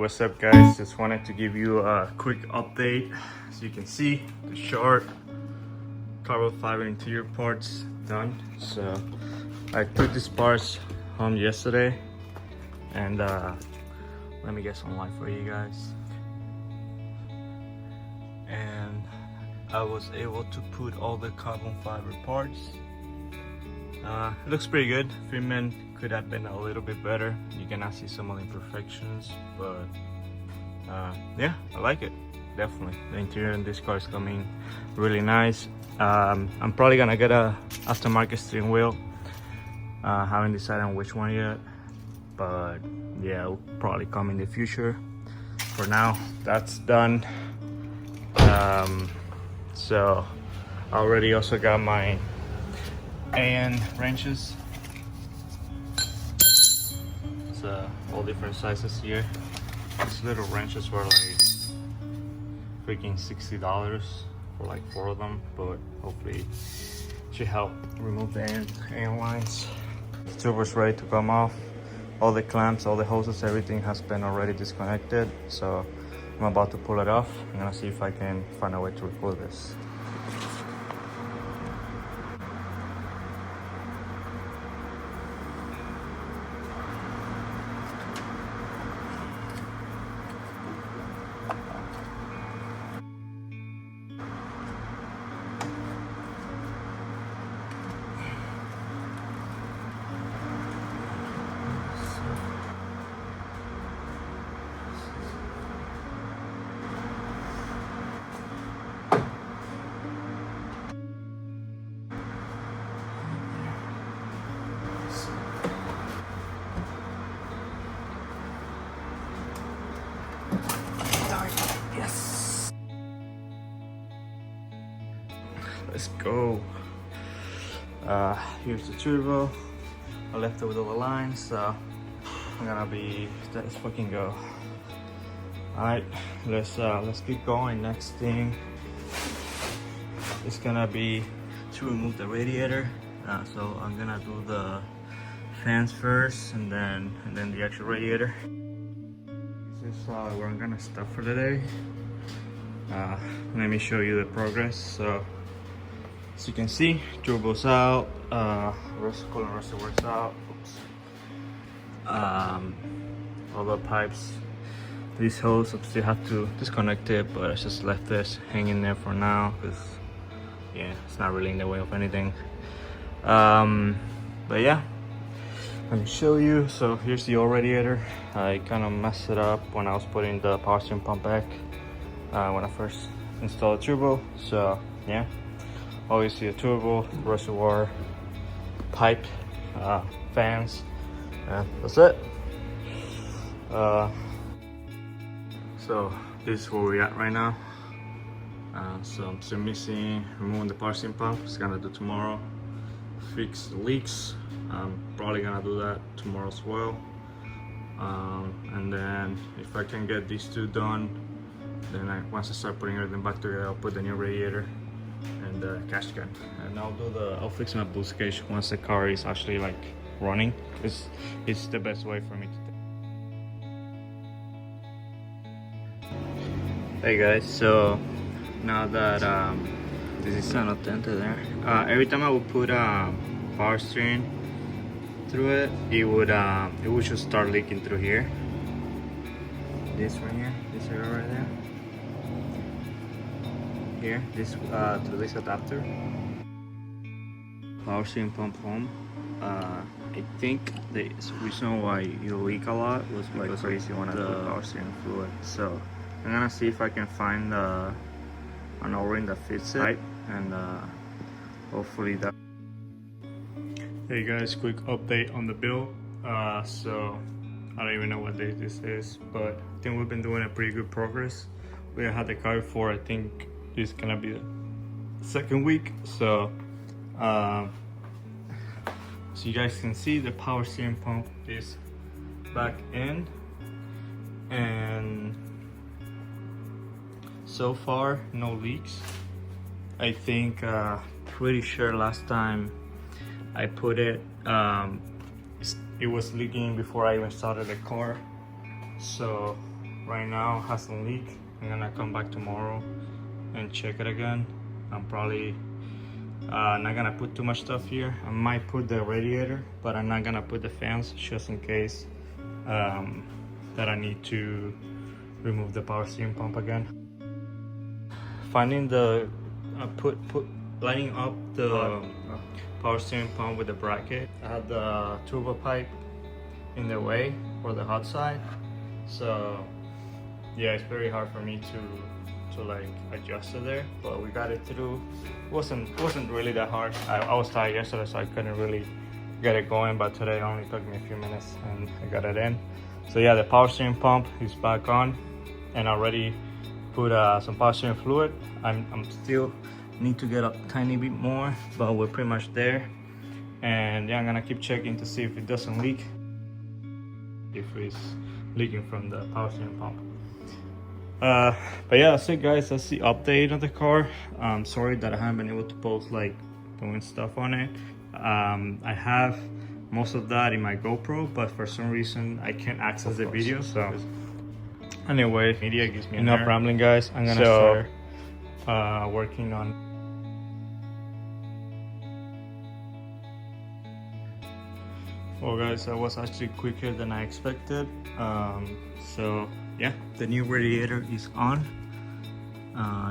what's up guys? Just wanted to give you a quick update. As you can see, the short carbon fiber interior parts done. So I took these parts home yesterday and let me get some light for you guys. And I was able to put all the carbon fiber parts. It looks pretty good. Fitment could have been a little bit better. You cannot see some of the imperfections, but yeah, I like it. Definitely, the interior in this car is coming really nice. I'm probably gonna get a aftermarket steering wheel. Haven't decided on which one yet, but yeah, it'll probably come in the future. For now, that's done. So I already also got my and wrenches. It's all different sizes here. These little wrenches were like freaking $60 for like 4 of them, but hopefully it should help remove the end lines. The turbo's ready to come off. All the clamps, all the hoses, everything has been already disconnected, so I'm about to pull it off. I'm gonna see if I can find a way to record this. Yes. Let's go. Here's the turbo. I left it with all the lines, so I'm gonna be. Let's fucking go. All right, let's keep going. Next thing is gonna be to remove the radiator. So I'm gonna do the fans first, and then the actual radiator. This is where I'm gonna stop for the day. Let me show you the progress. So as you can see, turbo's out, coolant reservoir's out. Oops. All the pipes, these hose, I still have to disconnect it, but I just left this hanging there for now because yeah, it's not really in the way of anything. But yeah, let me show you. So here's the old radiator. I kind of messed it up when I was putting the power steering pump back when I first installed the turbo. So yeah, obviously a turbo, reservoir, pipe, fans, and that's it. So this is where we're at right now. So I'm still missing removing the power steering pump. It's gonna do tomorrow. Fix the leaks. I'm probably gonna do that tomorrow as well. And then if I can get these two done, then once I start putting everything back together, I'll put the new radiator and the cash can, and I'll fix my boost cage once the car is actually like running, because it's the best way for me to. Hey guys, so now that this is not tinted there, every time I would put power steering through it, it would just start leaking through here. This right here, this area right there. Here, this through this adapter. Power steering pump home. I think the reason why you leak a lot was because you want to put power steering fluid. So I'm gonna see if I can find an O-ring that fits it, right? And hopefully that. Hey guys, quick update on the build. So I don't even know what day this is, but I think we've been doing a pretty good progress. We had the car for, I think this is gonna be the 2nd week. So so you guys can see the power steering pump is back in, and so far no leaks. I think pretty sure last time I put it, it was leaking before I even started the car. So right now hasn't leaked. I'm gonna come back tomorrow and check it again. I'm probably not gonna put too much stuff here. I might put the radiator, but I'm not gonna put the fans just in case that I need to remove the power steering pump again. Finding the lining up the power steering pump with the bracket. I had the turbo pipe in the way for the hot side, so yeah, it's very hard for me to like adjust it there, but we got it through. It wasn't really that hard. I was tired yesterday, so I couldn't really get it going, but today it only took me a few minutes and I got it in. So yeah, the power steering pump is back on, and I already put some power steering fluid. I'm still need to get a tiny bit more, but we're pretty much there. And yeah, I'm gonna keep checking to see if it doesn't leak, if it's leaking from the power steering pump. But yeah, that's it guys, that's the update on the car. I'm sorry that I haven't been able to post like doing stuff on it. I have most of that in my GoPro, but for some reason I can't access the video. So anyway, media gives me enough rambling guys. I'm gonna start working on well guys, that was actually quicker than I expected. So yeah, the new radiator is on.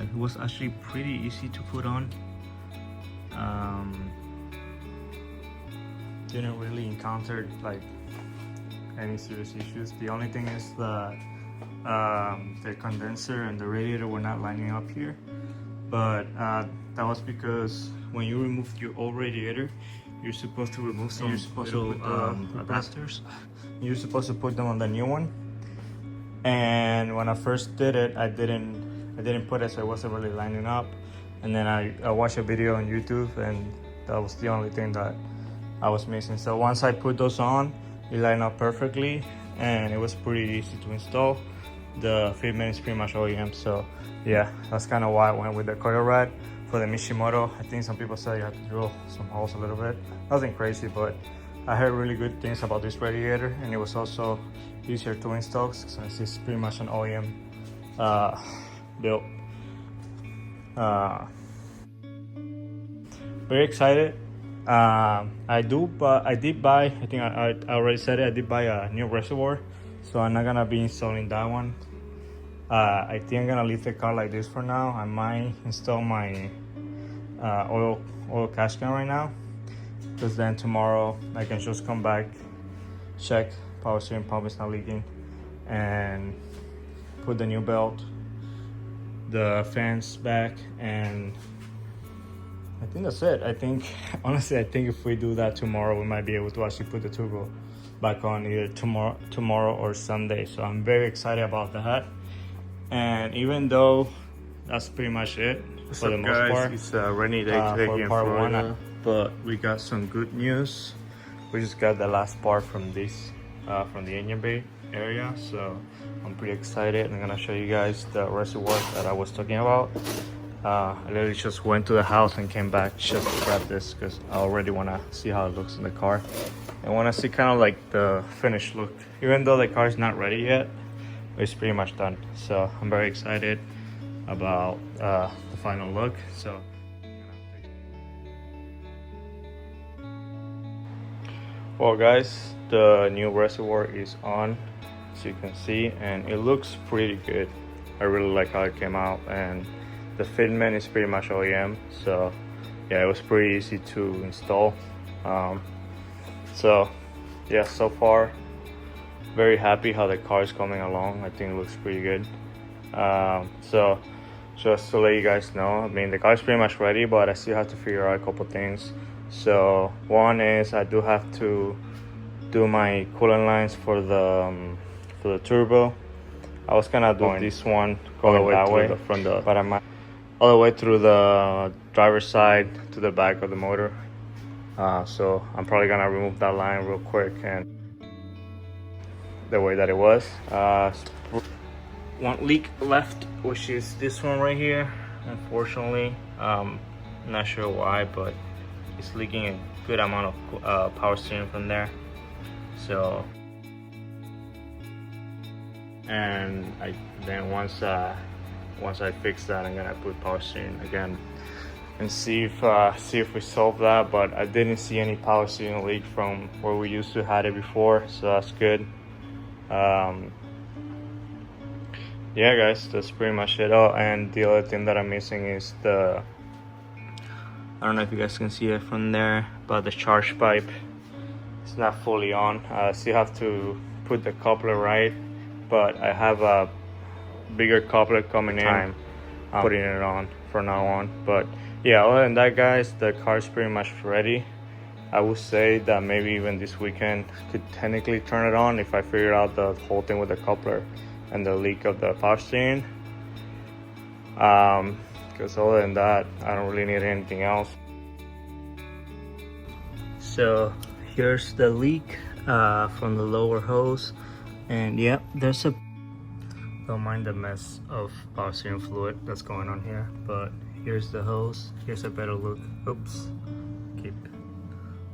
It was actually pretty easy to put on. Didn't really encounter like any serious issues. The only thing is that the condenser and the radiator were not lining up here, but that was because when you removed your old radiator, you're supposed to remove some little adapters. You're supposed to put them on the new one. And when I first did it, I didn't put it, so it wasn't really lining up. And then I watched a video on YouTube, and that was the only thing that I was missing. So once I put those on, it lined up perfectly, and it was pretty easy to install. The fitment is pretty much OEM, so yeah, that's kind of why I went with the coil rod. For the Mishimoto, I think some people say you have to drill some holes a little bit. Nothing crazy, but I heard really good things about this radiator, and it was also easier to install since it's pretty much an OEM build. Very excited. I did buy, I think I already said it, I did buy a new reservoir, so I'm not gonna be installing that one. I think I'm gonna leave the car like this for now. I might install my oil catch can right now, because then tomorrow I can just come back, check power steering pump is not leaking, and put the new belt, the fans back, and I think that's it. I think honestly, I think if we do that tomorrow, we might be able to actually put the turbo back on either tomorrow or Sunday. So I'm very excited about that. And even though that's pretty much it for the most part, it's a rainy day today here in Florida, but we got some good news. We just got the last part from this from the engine bay area, so I'm pretty excited. I'm gonna show you guys the reservoir that I was talking about. I literally just went to the house and came back just to grab this because I already want to see how it looks in the car. I want to see kind of like the finished look, even though the car is not ready yet. It's pretty much done, so I'm very excited about the final look. So well guys, the new reservoir is on, as you can see, and it looks pretty good. I really like how it came out, and the fitment is pretty much OEM, so yeah, it was pretty easy to install. So yeah, so far very happy how the car is coming along. I think it looks pretty good. So just to let you guys know, I mean, the car is pretty much ready, but I still have to figure out a couple things. So one is I do have to do my coolant lines for the turbo. I was gonna do this one going that way from the, but I might all the way through the driver's side to the back of the motor. So I'm probably gonna remove that line real quick and the way that it was. One leak left, which is this one right here. Unfortunately, not sure why, but it's leaking a good amount of power steering from there. So and then once I fix that, I'm gonna put power steering again and see if we solve that. But I didn't see any power steering leak from where we used to had it before, so that's good. Yeah guys, that's pretty much it. Oh, and the other thing that I'm missing is I don't know if you guys can see it from there, but the charge pipe is not fully on. Still have to put the coupler right, but I have a bigger coupler coming in. I'm putting it on from now on. But yeah, other than that guys, the car's pretty much ready. I would say that maybe even this weekend could technically turn it on if I figure out the whole thing with the coupler and the leak of the power steering. Because other than that, I don't really need anything else. So here's the leak from the lower hose, and yeah, there's a, don't mind the mess of power steering fluid that's going on here, but here's the hose. Here's a better look. Oops, keep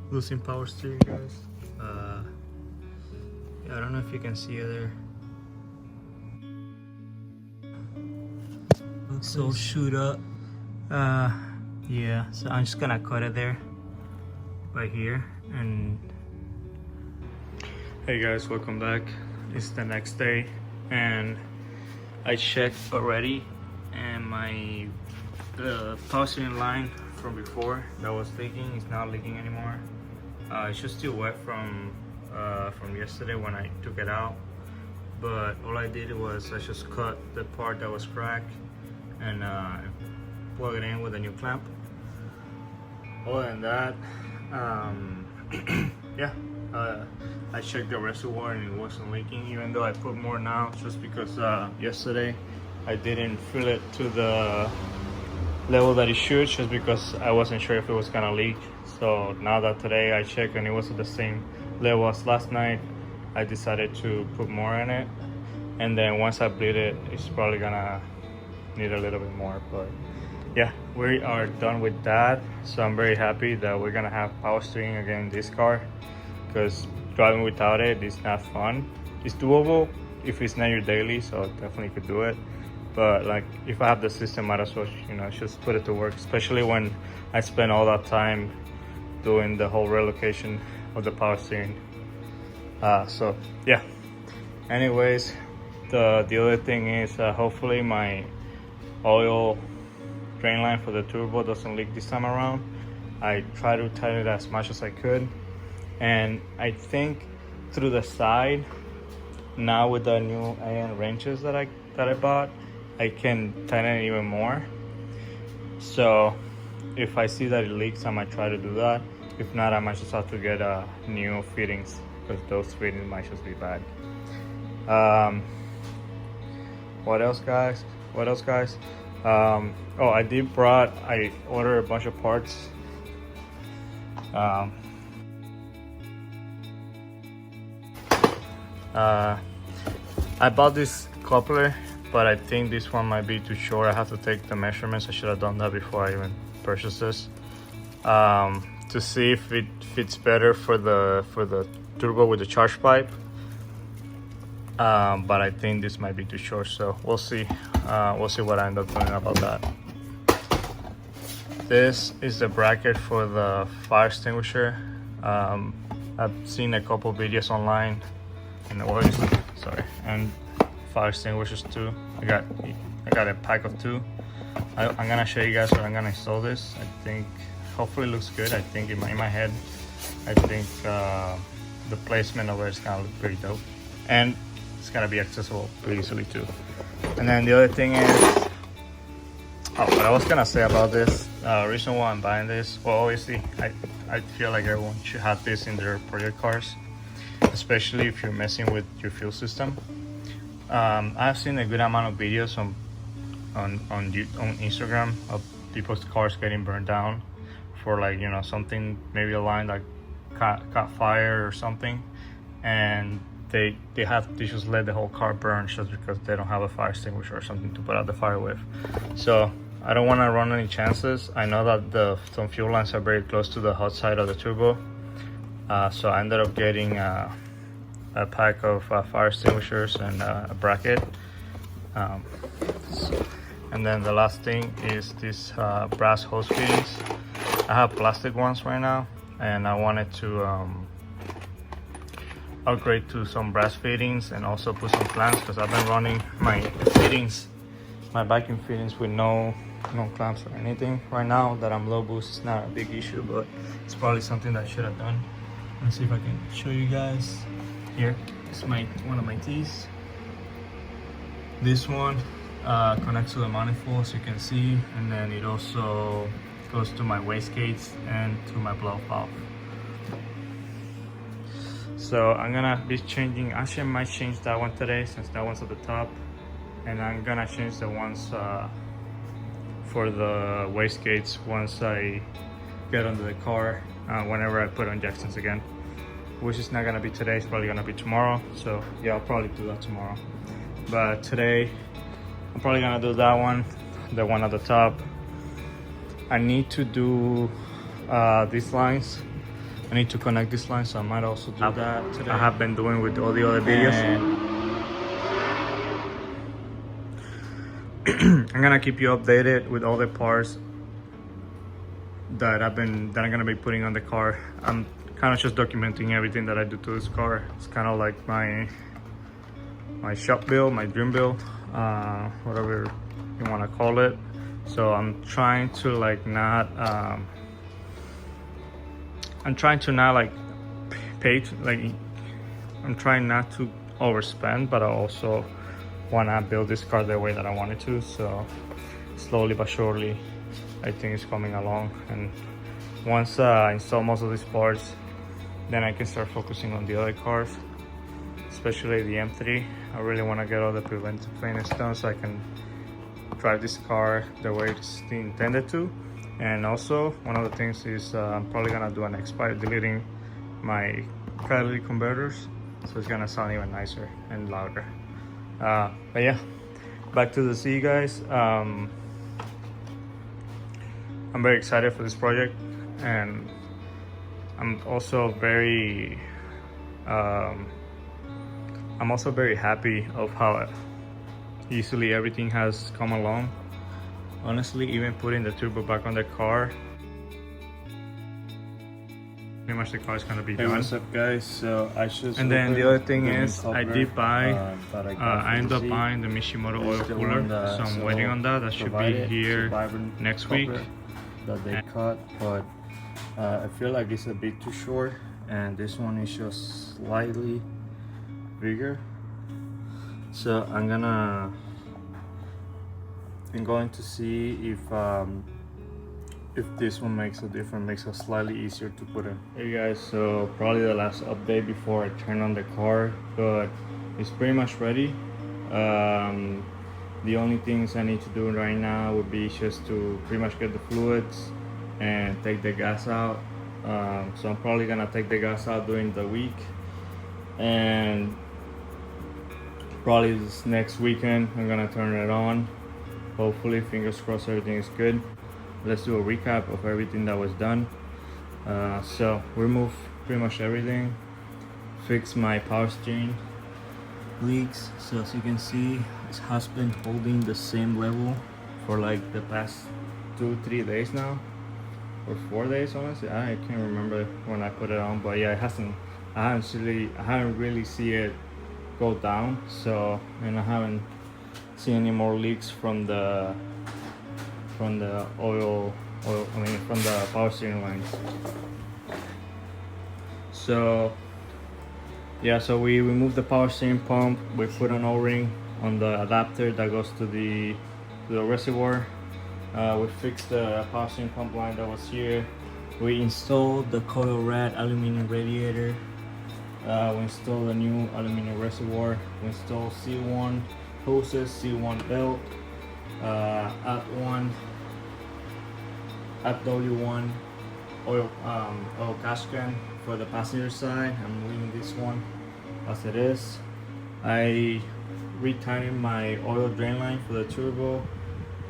losing power steering guys. Yeah, I don't know if you can see it there. So shoot up. Yeah, so I'm just gonna cut it there, right here. And hey guys, welcome back. It's the next day, and I checked already, and the power steering line from before that was leaking is not leaking anymore. It's just still wet from yesterday when I took it out, but all I did was I just cut the part that was cracked and plug it in with a new clamp. Other than that, yeah, I checked the reservoir and it wasn't leaking, even though I put more now, just because yesterday I didn't fill it to the level that it should, just because I wasn't sure if it was gonna leak. So now that today I checked and it was at the same level as last night, I decided to put more in it, and then once I bleed it, it's probably gonna need a little bit more. But yeah, we are done with that, so I'm very happy that we're gonna have power steering again in this car, because driving without it is not fun. It's doable if it's not your daily, so definitely could do it, but like if I have the system, might as well, you know, just put it to work, especially when I spend all that time doing the whole relocation of the power steering. So yeah, anyways, the other thing is hopefully my oil drain line for the turbo doesn't leak this time around. I try to tighten it as much as I could, and I think through the side now with the new AN wrenches that I bought, I can tighten it even more. So if I see that it leaks, I might try to do that. If not, I might just have to get new fittings, because those fittings might just be bad. What else guys? Oh, I ordered a bunch of parts. I bought this coupler, but I think this one might be too short. I have to take the measurements. I should have done that before I even purchased this, to see if it fits better for the turbo with the charge pipe. But I think this might be too short, so we'll see. We'll see what I end up doing about that. This is the bracket for the fire extinguisher. I've seen a couple videos online, and and fire extinguishers too. I got a pack of 2. I'm gonna show you guys where I'm gonna install this. I think hopefully it looks good. I think in my head, I think the placement of it is gonna look pretty dope, and it's gonna be accessible pretty easily too. And then the other thing is, what I was gonna say about this, reason why I'm buying this, well, obviously I feel like everyone should have this in their project cars, especially if you're messing with your fuel system. I've seen a good amount of videos on Instagram of people's cars getting burned down for, like, you know, something, maybe a line that caught fire or something, and they just let the whole car burn just because they don't have a fire extinguisher or something to put out the fire with. So I don't want to run any chances. I know that some fuel lines are very close to the hot side of the turbo, so I ended up getting a pack of fire extinguishers and a bracket. And then the last thing is this brass hose fittings. I have plastic ones right now, and I wanted to upgrade to some brass fittings and also put some clamps, because I've been running my fittings, my biking fittings, with no clamps or anything. Right now that I'm low boost, it's not a big issue, but it's probably something that I should have done. Let's see if I can show you guys. Here is one of my tees. This one connects to the manifold, so you can see, and then it also goes to my wastegates and to my blow valve. So I'm gonna be changing, actually I might change that one today since that one's at the top, and I'm gonna change the ones for the wastegates once I get under the car, whenever I put on Jacksons again, which is not gonna be today, it's probably gonna be tomorrow. So yeah, I'll probably do that tomorrow, but today I'm probably gonna do that one, the one at the top. I need to do these lines. I need to connect this line, so I might also do that today. I have been doing with all the other videos. I'm gonna keep you updated with all the parts that I'm gonna be putting on the car. I'm kind of just documenting everything that I do to this car. It's kind of like my shop build, my dream build, whatever you want to call it. So I'm trying to like not I'm trying to not like I'm trying not to overspend, but I also want to build this car the way that I wanted to. So slowly but surely I think it's coming along, and once I install most of these parts, then I can start focusing on the other cars, especially the M3. I really want to get all the preventive maintenance done so I can drive this car the way it's intended to. And also one of the things is I'm probably gonna do an expire deleting my catalytic converters, so it's gonna sound even nicer and louder. But yeah, back to the sea, guys. I'm very excited for this project, and I'm also very happy of how easily everything has come along. Honestly, even putting the turbo back on the car, pretty much the car is gonna be done. What's up, guys? So I just, and then the other thing is I did buy I ended up buying the Mishimoto oil cooler, so I'm waiting on that. That should be here next week. That they cut, but I feel like it's a bit too short, and this one is just slightly bigger. So I'm going to see if this one makes a difference, makes it slightly easier to put in. Hey guys, so probably the last update before I turn on the car, but it's pretty much ready. The only things I need to do right now would be just to pretty much get the fluids and take the gas out. So I'm probably gonna take the gas out during the week, and probably this next weekend I'm gonna turn it on. Hopefully, fingers crossed, everything is good. Let's do a recap of everything that was done. So remove pretty much everything, fix my power steering leaks. So as you can see, it has been holding the same level for like the past 2-3 days now, or 4 days, honestly. I can't remember when I put it on, but yeah, I haven't really seen it go down. So, and I haven't seen any more leaks from the from the power steering lines. So yeah, so we removed the power steering pump, we put an O-ring on the adapter that goes to the reservoir. We fixed the power steering pump line that was here. We installed the coil rad aluminum radiator. We installed a new aluminum reservoir. We installed C1 hoses, C1 belt, W1 oil gas can for the passenger side. I'm leaving this one as it is. I retightened my oil drain line for the turbo.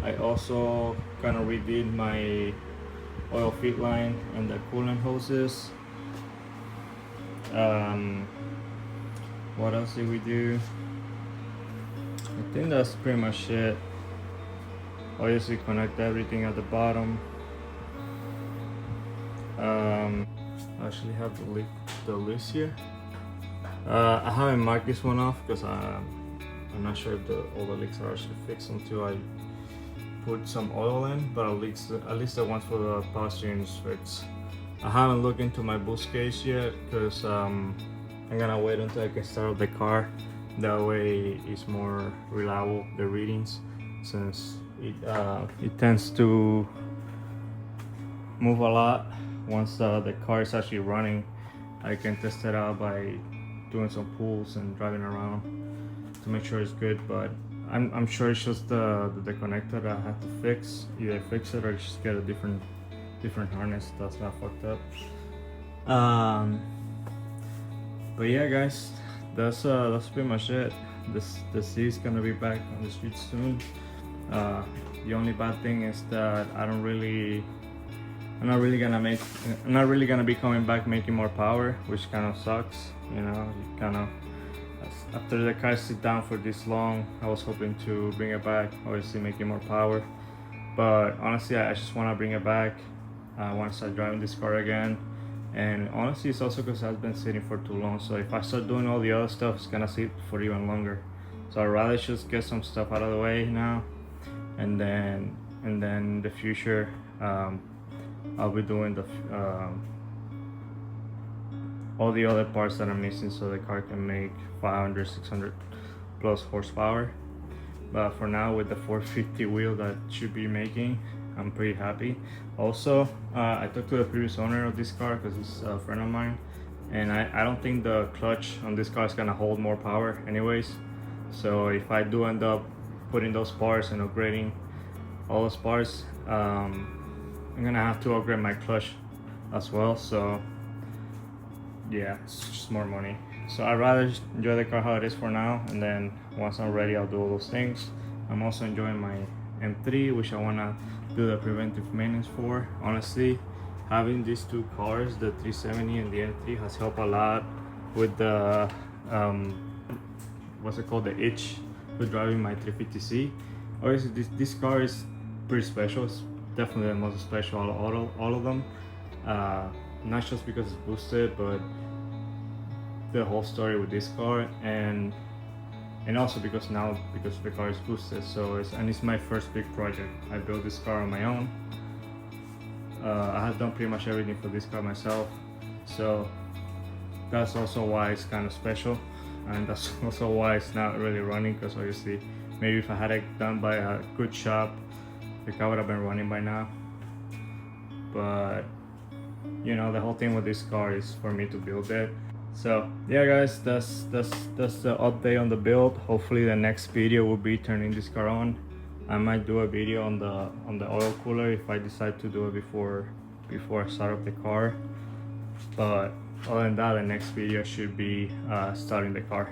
I also kind of redid my oil feed line and the coolant hoses. What else did we do? I think that's pretty much it. Obviously connect everything at the bottom. I actually have the list here. I haven't marked this one off because I'm not sure if all the leaks are actually fixed until I put some oil in, but at least the ones for the power steering is fixed. I haven't looked into my boost case yet because I'm gonna wait until I can start up the car. That way it's more reliable, the readings, since it tends to move a lot. Once the car is actually running, I can test it out by doing some pulls and driving around to make sure it's good. But I'm sure it's just the connector that I have to fix. Either fix it or just get a different harness that's not fucked up. But yeah, guys, that's pretty much it. The C is gonna be back on the street soon. The only bad thing is that I'm not really gonna be coming back making more power, which kind of sucks. You know, after the car sit down for this long, I was hoping to bring it back, obviously making more power. But honestly, I just want to bring it back. I want to start driving this car again. And honestly, it's also because I've been sitting for too long. So if I start doing all the other stuff, it's gonna sit for even longer. So I'd rather just get some stuff out of the way now, and then in the future, I'll be doing all the other parts that I'm missing, so the car can make 500, 600 plus horsepower. But for now, with the 450 wheel that should be making, I'm pretty happy. Also, I talked to the previous owner of this car because he's a friend of mine, and I don't think the clutch on this car is gonna hold more power anyways. So if I do end up putting those parts and upgrading all those parts, I'm gonna have to upgrade my clutch as well. So yeah, it's just more money. So I'd rather just enjoy the car how it is for now, and then once I'm ready, I'll do all those things. I'm also enjoying my M3, which I wanna do the preventive maintenance for. Honestly, having these two cars, the 370 and the M3, has helped a lot with the what's it called, the itch with driving my 350C. Obviously, this car is pretty special. It's definitely the most special out of all of them. Not just because it's boosted, but the whole story with this car, and also because the car is boosted. So it's my first big project. I built this car on my own. I have done pretty much everything for this car myself, so that's also why it's kind of special, and that's also why it's not really running, because obviously maybe if I had it done by a good shop, the car would have been running by now. But you know, the whole thing with this car is for me to build it. So yeah, guys, that's the update on the build. Hopefully the next video will be turning this car on. I might do a video on the oil cooler if I decide to do it before I start up the car. But other than that, the next video should be starting the car.